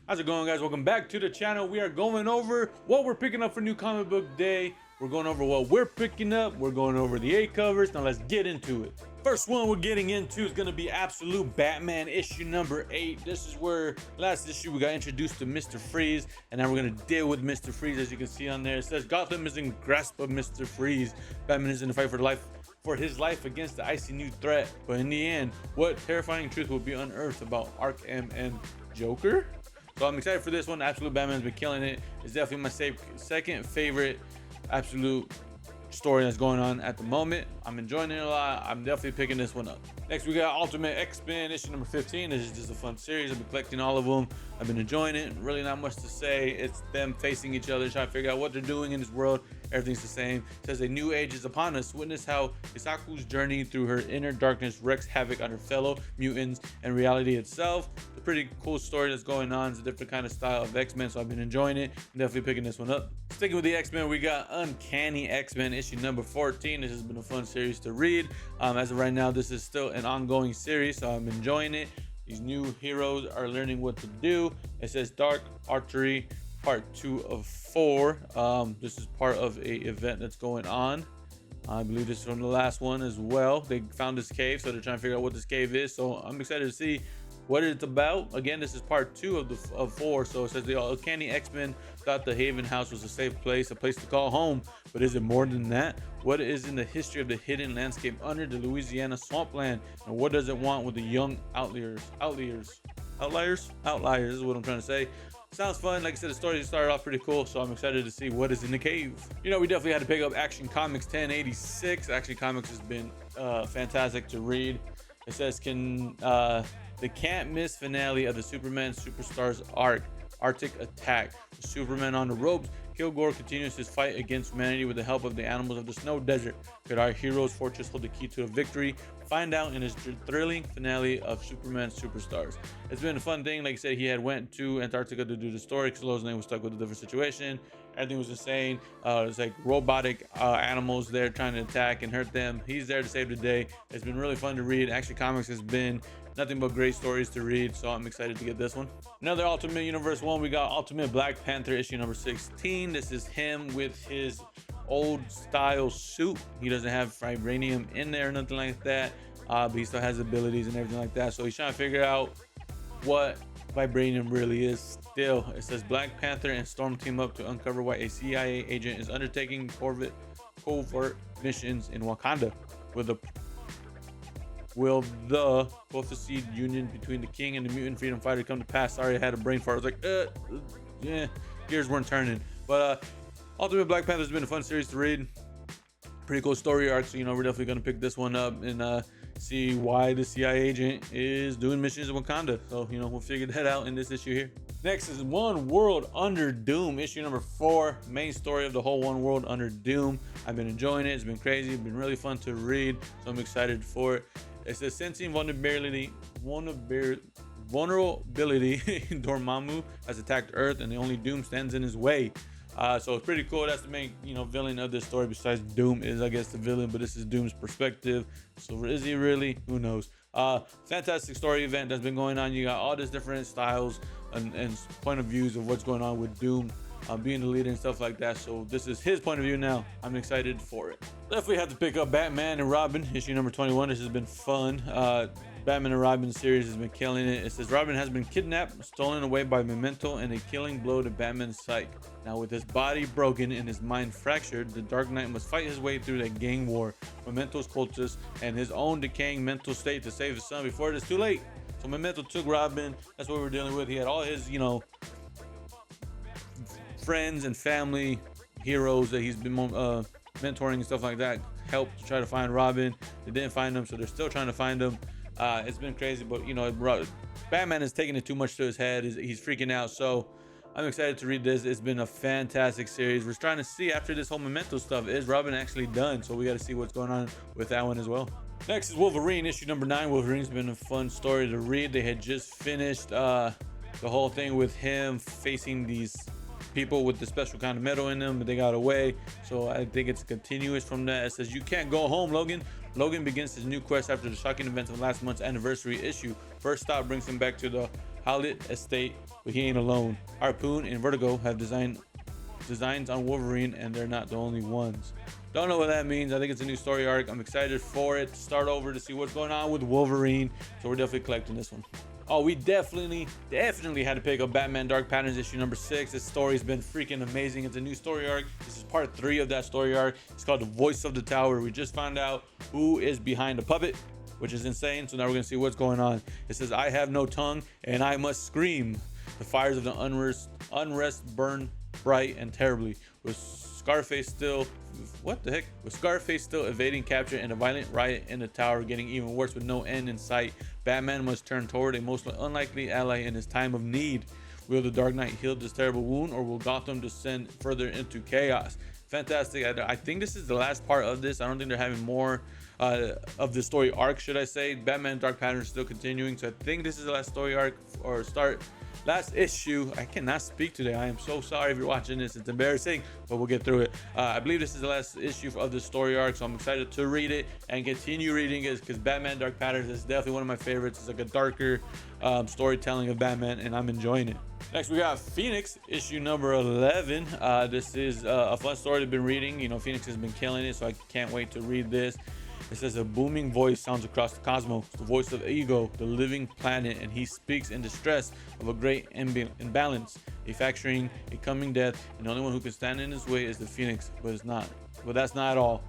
How's it going, guys? Welcome back to the channel. We are going over what we're picking up for new comic book day. We're going over what we're picking up. We're going over the A covers. Now let's get into it. First one we're getting into is going to be Absolute Batman issue number 8. This is where last issue we got introduced to Mr. Freeze, and now we're going to deal with Mr. Freeze. As you can see on there, it says Gotham is in grasp of Mr. Freeze. Batman is in the fight for his life against the icy new threat. But in the end, what terrifying truth will be unearthed about Arkham and Joker? So I'm excited for this one. Absolute Batman's been killing it. It's definitely my second favorite Absolute story that's going on at the moment. I'm enjoying it a lot. I'm definitely picking this one up. Next, we got Ultimate X-Men issue number 15. This is just a fun series. I've been collecting all of them. I've been enjoying it. Really not much to say. It's them facing each other, trying to figure out what they're doing in this world. Everything's the same. It says a new age is upon us. Witness how Isaku's journey through her inner darkness wreaks havoc on her fellow mutants and reality itself. It's a pretty cool story that's going on. It's a different kind of style of X-Men, so I've been enjoying it. I'm definitely picking this one up. Sticking with the X-Men, we got Uncanny X-Men issue number 14. This has been a fun series to read. As of right now, this is still an ongoing series, so I'm enjoying it. These new heroes are learning what to do. It says Dark Archery part 2 of 4. This is part of a event that's going on. I believe this is from the last one as well. They found this cave, so they're trying to figure out what this cave is. So I'm excited to see what it's about. Again, this is part 2 of 4. So it says the Uncanny X-Men thought the Haven House was a safe place, a place to call home. But is it more than that? What is in the history of the hidden landscape under the Louisiana swampland? And what does it want with the young outliers is what I'm trying to say. Sounds fun. Like I said, the story started off pretty cool, so I'm excited to see what is in the cave. You know, we definitely had to pick up Action Comics 1086. Action Comics has been fantastic to read. It says, the can't miss finale of the Superman Superstars arc, Arctic Attack. With Superman on the ropes, Kilgore continues his fight against humanity with the help of the animals of the snow desert. Could our hero's fortress hold the key to a victory? Find out in his thrilling finale of Superman Superstars. It's been a fun thing. Like I said, he had went to Antarctica to do the story because Lois Lane was stuck with a different situation. Everything was insane. It's like robotic animals there trying to attack and hurt them. He's there to save the day. It's been really fun to read. Action Comics has been nothing but great stories to read, so I'm excited to get this one. Another Ultimate Universe one, we got Ultimate Black Panther issue number 16. This is him with his old style suit. He doesn't have vibranium in there or nothing like that, but he still has abilities and everything like that. So he's trying to figure out what vibranium really is. Still, it says Black Panther and Storm team up to uncover why a CIA agent is undertaking covert missions in Wakanda. Will the prophesied union between the king and the mutant freedom fighter come to pass? Sorry, I had a brain fart. I was like, yeah, gears weren't turning. But Ultimate Black Panther has been a fun series to read. Pretty cool story arc. So, you know, we're definitely going to pick this one up and see why the CIA agent is doing missions in Wakanda. So, you know, we'll figure that out in this issue here. Next is One World Under Doom, issue number 4. Main story of the whole One World Under Doom. I've been enjoying it. It's been crazy. It's been really fun to read. So I'm excited for it. It says sensing vulnerability Dormammu has attacked Earth, and the only Doom stands in his way. So it's pretty cool. That's the main, you know, villain of this story. Besides Doom is, I guess, the villain, but this is Doom's perspective. So is he really? Who knows? Fantastic story event that's been going on. You got all these different styles and point of views of what's going on with Doom. Being the leader and stuff like that. So this is his point of view now. I'm excited for it. Definitely have to pick up Batman and Robin issue number 21. This has been fun. Batman and Robin series has been killing it. It says Robin has been kidnapped, stolen away by Memento, and a killing blow to Batman's psyche. Now with his body broken and his mind fractured, the Dark Knight must fight his way through the gang war, Memento's cultists, and his own decaying mental state to save his son before it is too late. So Memento took Robin. That's what we're dealing with. He had all his, you know, friends and family heroes that he's been mentoring and stuff like that helped to try to find Robin. They didn't find him, so they're still trying to find him. It's been crazy, but you know, Batman is taking it too much to his head. He's freaking out. So I'm excited to read this. It's been a fantastic series. We're trying to see after this whole Memento stuff, is Robin actually done? So we got to see what's going on with that one as well. Next is Wolverine issue number 9. Wolverine's been a fun story to read. They had just finished the whole thing with him facing these people with the special kind of metal in them, but they got away. So I think it's continuous from that. It says you can't go home, Logan. Logan begins his new quest after the shocking events of last month's anniversary issue. First stop brings him back to the Howlett estate but he ain't alone. Harpoon and Vertigo have designs on Wolverine, and they're not the only ones. Don't know what that means. I think it's a new story arc. I'm excited for it to start over to see what's going on with Wolverine. So we're definitely collecting this one. Oh, we definitely had to pick up Batman Dark Patterns issue number 6. This story's been freaking amazing. It's a new story arc. This is part 3 of that story arc. It's called The Voice of the Tower. We just found out who is behind the puppet, which is insane. So now we're gonna see what's going on. It says, I have no tongue and I must scream. The fires of the unrest burn bright and terribly, with Scarface still evading capture and a violent riot in the tower getting even worse with no end in sight. Batman must turn toward a most unlikely ally in his time of need. Will the Dark Knight heal this terrible wound, or will Gotham descend further into chaos? Fantastic. I think this is the last part of this. I don't think they're having more of the story arc, should I say. Batman Dark Patterns is still continuing, so I think this is the last story arc, or last issue. I cannot speak today. I am so sorry if you're watching this. It's embarrassing, but we'll get through it. I believe this is the last issue of the story arc, so I'm excited to read it and continue reading it, because Batman Dark Patterns is definitely one of my favorites. It's like a darker storytelling of Batman, and I'm enjoying it. Next, we got Phoenix, issue number 11. This is a fun story I've been reading. You know, Phoenix has been killing it, so I can't wait to read this. It says, a booming voice sounds across the cosmos, the voice of Ego, the living planet, and he speaks in distress of a great imbalance, a fracturing, a coming death, and the only one who can stand in his way is the Phoenix, but that's not all.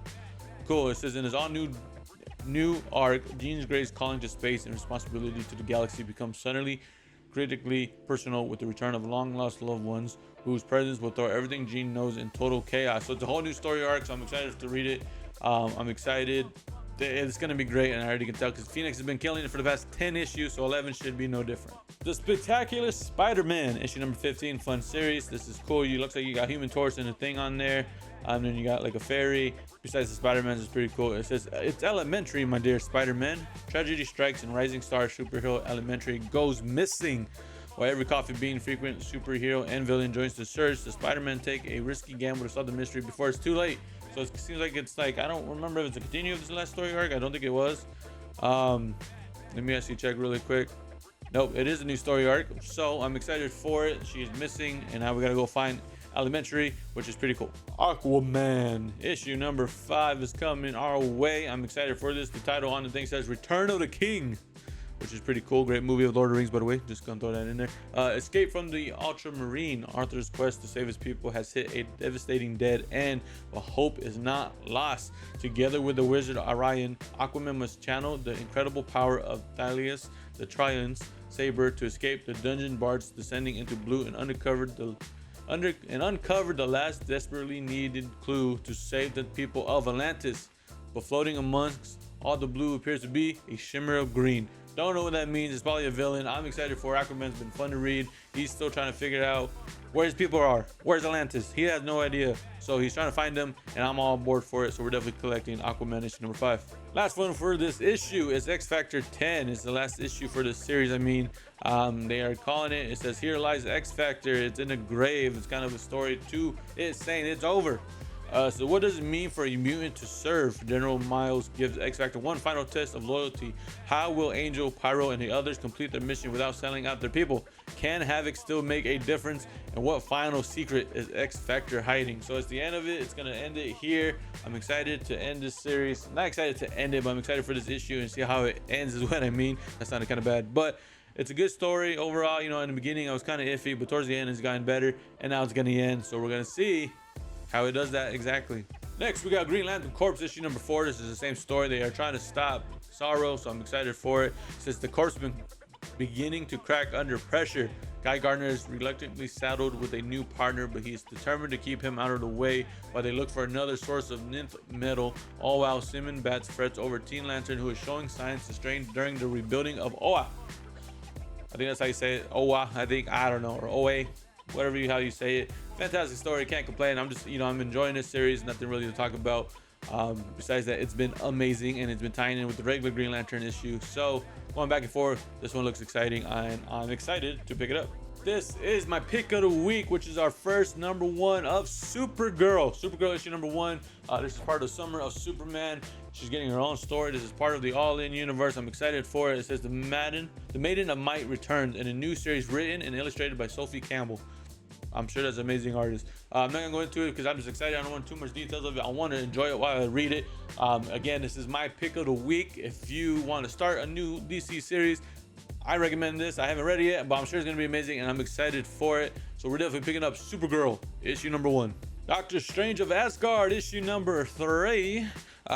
Cool. It says, in his all new arc, Jean Grey's calling to space and responsibility to the galaxy becomes suddenly critically personal with the return of long lost loved ones whose presence will throw everything Jean knows in total chaos. So it's a whole new story arc, so I'm excited to read it. I'm excited. It's gonna be great, and I already can tell because Phoenix has been killing it for the past 10 issues, so 11 should be no different. The Spectacular Spider-Man, issue number 15, fun series. This is cool. Looks like you got Human Torch and a thing on there, and then you got like a fairy. Besides the Spider-Man, is pretty cool. It says, it's elementary, my dear Spider-Man. Tragedy strikes and rising star superhero Elementary goes missing. While every coffee bean frequent superhero and villain joins the search, the Spider-Man take a risky gamble to solve the mystery before it's too late. So it seems like it's like, I don't remember if it's a continue of this last story arc. I don't think it was. Let me actually check really quick. Nope, it is a new story arc. So I'm excited for it. She's missing, and now we gotta go find Elementary, which is pretty cool. Aquaman, issue number 5 is coming our way. I'm excited for this. The title on the thing says Return of the King, which is pretty cool. Great movie of Lord of the Rings, by the way. Just gonna throw that in there. Escape from the Ultramarine. Arthur's quest to save his people has hit a devastating dead end, but hope is not lost. Together with the wizard Orion, Aquaman must channel the incredible power of Thalias, the Trion's saber, to escape the dungeon bards descending into blue and uncover the last desperately needed clue to save the people of Atlantis. But floating amongst all the blue appears to be a shimmer of green. Don't know what that means. It's probably a villain. I'm excited for it. Aquaman's been fun to read. He's still trying to figure out where his people are. Where's Atlantis? He has no idea. So he's trying to find them, and I'm all on board for it. So we're definitely collecting Aquaman issue number 5. Last one for this issue is X Factor 10. It's the last issue for this series. I mean, they are calling it. It says, here lies X Factor. It's in a grave. It's kind of a story too. It's saying it's over. So what does it mean for a mutant to serve? General Miles gives X Factor one final test of loyalty. How will Angel, Pyro, and the others complete their mission without selling out their people? Can Havoc still make a difference? And what final secret is X Factor hiding? So it's the end of it. It's gonna end it here. I'm excited to end this series. Not excited to end it, but I'm excited for this issue and see how it ends is what I mean. That sounded kind of bad, but it's a good story overall. You know, in the beginning I was kind of iffy, but towards the end it's gotten better, and now it's gonna end. So we're gonna see how it does that exactly. Next, we got Green Lantern Corps issue number 4. This is the same story. They are trying to stop Sorrow, so I'm excited for it. Since the Corps been beginning to crack under pressure, Guy Gardner is reluctantly saddled with a new partner, but he is determined to keep him out of the way while they look for another source of nth metal. All while Simon Bats frets over Teen Lantern, who is showing signs to strain during the rebuilding of Oa. I think that's how you say it. Oa, I think. I don't know. Or Oa. Whatever how you say it. Fantastic story, can't complain. I'm just, I'm enjoying this series. Nothing really to talk about besides that it's been amazing, and it's been tying in with the regular Green Lantern issue. So going back and forth, this one looks exciting, and I'm excited to pick it up. This is my pick of the week, which is our first #1 of Supergirl. Supergirl issue #1. This is part of the Summer of Superman. She's getting her own story. This is part of the All-In universe. I'm excited for it. It says the Maiden of Might returns in a new series written and illustrated by Sophie Campbell. I'm sure that's an amazing artist. I'm not gonna go into it because I'm just excited. I don't want too much details of it. I want to enjoy it while I read it. Again, this is my pick of the week. If you want to start a new DC series, I recommend this. I haven't read it yet, but I'm sure it's gonna be amazing, and I'm excited for it. So we're definitely picking up Supergirl, issue number 1. Doctor Strange of Asgard, issue number 3.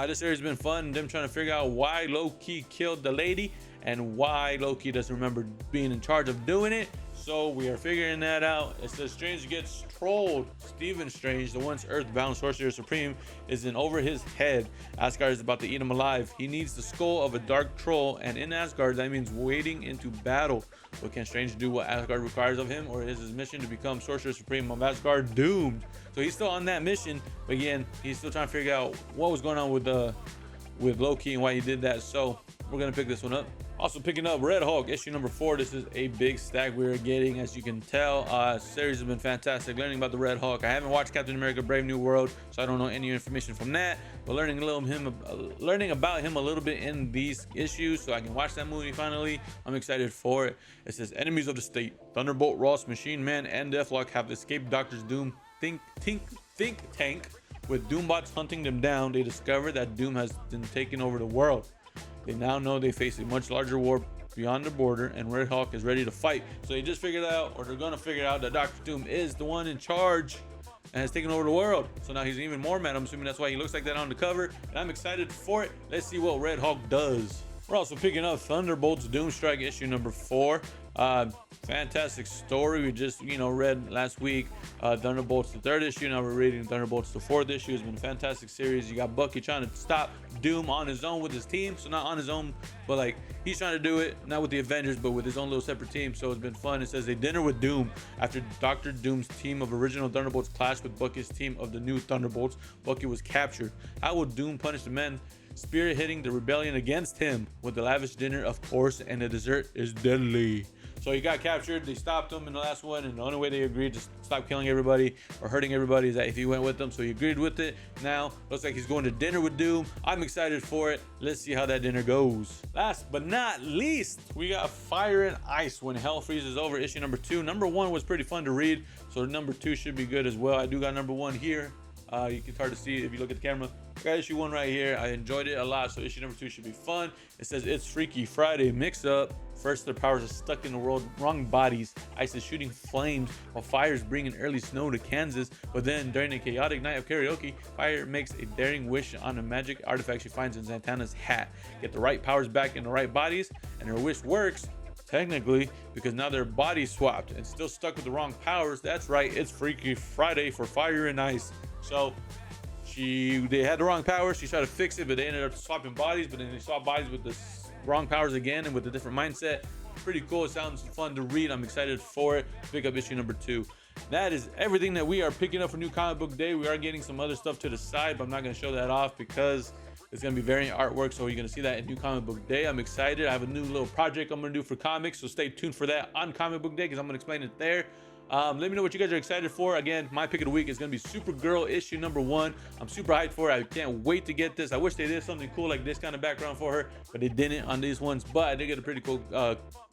This series has been fun. Them trying to figure out why Loki killed the lady and why Loki doesn't remember being in charge of doing it. So we are figuring that out. It says Strange gets trolled. Stephen Strange, the once Earthbound Sorcerer Supreme, is in over his head. Asgard is about to eat him alive. He needs the skull of a dark troll, and in Asgard, that means wading into battle. But can Strange do what Asgard requires of him, or is his mission to become Sorcerer Supreme of Asgard doomed? So he's still on that mission, but again, he's still trying to figure out what was going on with Loki and why he did that. So we're gonna pick this one up. Also picking up Red Hulk, issue number 4. This is a big stack we're getting, as you can tell. Series has been fantastic. Learning about the Red Hulk. I haven't watched Captain America: Brave New World, so I don't know any information from that. But learning about him a little bit in these issues, so I can watch that movie finally. I'm excited for it. It says enemies of the state: Thunderbolt Ross, Machine Man, and Deathlock have escaped Doctor Doom think tank. With Doombots hunting them down, they discover that Doom has been taking over the world. They now know they face a much larger war beyond the border, and Red Hulk is ready to fight. So they just figured out, or they're gonna figure out, that Doctor Doom is the one in charge and has taken over the world. So now he's even more mad. I'm assuming that's why he looks like that on the cover, and I'm excited for it. Let's see what Red Hulk does. We're also picking up Thunderbolts Doomstrike, issue number 4. Fantastic story. We just read last week Thunderbolts the 3rd issue. Now we're reading Thunderbolts the 4th issue. It's been a fantastic series. You got Bucky trying to stop Doom on his own with his team. So not on his own, but like he's trying to do it not with the Avengers, but with his own little separate team. So it's been fun. It says a dinner with Doom. After Doctor Doom's team of original Thunderbolts clashed with Bucky's team of the new Thunderbolts, Bucky was captured. How will Doom punish the men spearheading the rebellion against him? With the lavish dinner, of course, and the dessert is deadly. So he got captured. They stopped him in the last one, and the only way they agreed to stop killing everybody or hurting everybody is that if he went with them. So he agreed with it. Now looks like he's going to dinner with Doom. I'm excited for it. Let's see how that dinner goes. Last but not least, we got Fire and Ice When Hell Freezes Over, issue number 2. Number 1 was pretty fun to read, so number 2 should be good as well. I do got number 1 here. It's hard to see if you look at the camera. I got issue 1 right here. I enjoyed it a lot, so issue number 2 should be fun. It says it's Freaky Friday mix up. First, their powers are stuck in the world wrong bodies. Ice is shooting flames while Fire is bringing early snow to Kansas. But then, during a chaotic night of karaoke, Fire makes a daring wish on a magic artifact she finds in Santana's hat. Get the right powers back in the right bodies, and her wish works. Technically, because now their bodies swapped and still stuck with the wrong powers. That's right, it's Freaky Friday for Fire and Ice. So they had the wrong powers. She tried to fix it, but they ended up swapping bodies. But then they swapped bodies with the wrong powers again and with a different mindset. Pretty cool. It sounds fun to read. I'm excited for it. Pick up issue number 2. That is everything that we are picking up for New Comic Book Day. We are getting some other stuff to the side, but I'm not going to show that off because it's going to be variant artwork. So you're going to see that in New Comic Book Day. I'm excited. I have a new little project I'm going to do for comics, so stay tuned for that on Comic Book Day because I'm going to explain it there. Let me know what you guys are excited for. Again, my pick of the week is going to be Supergirl issue number 1. I'm super hyped for it. I can't wait to get this. I wish they did something cool like this kind of background for her, but they didn't on these ones. But I did get a pretty cool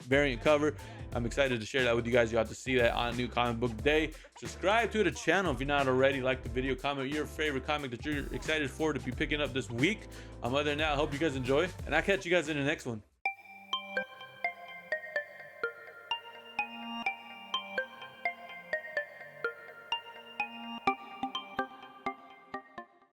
variant cover. I'm excited to share that with you guys. You have to see that on New Comic Book Day. Subscribe to the channel if you're not already. Like the video, comment your favorite comic that you're excited for to be picking up this week. Other than that, I hope you guys enjoy, and I'll catch you guys in the next one.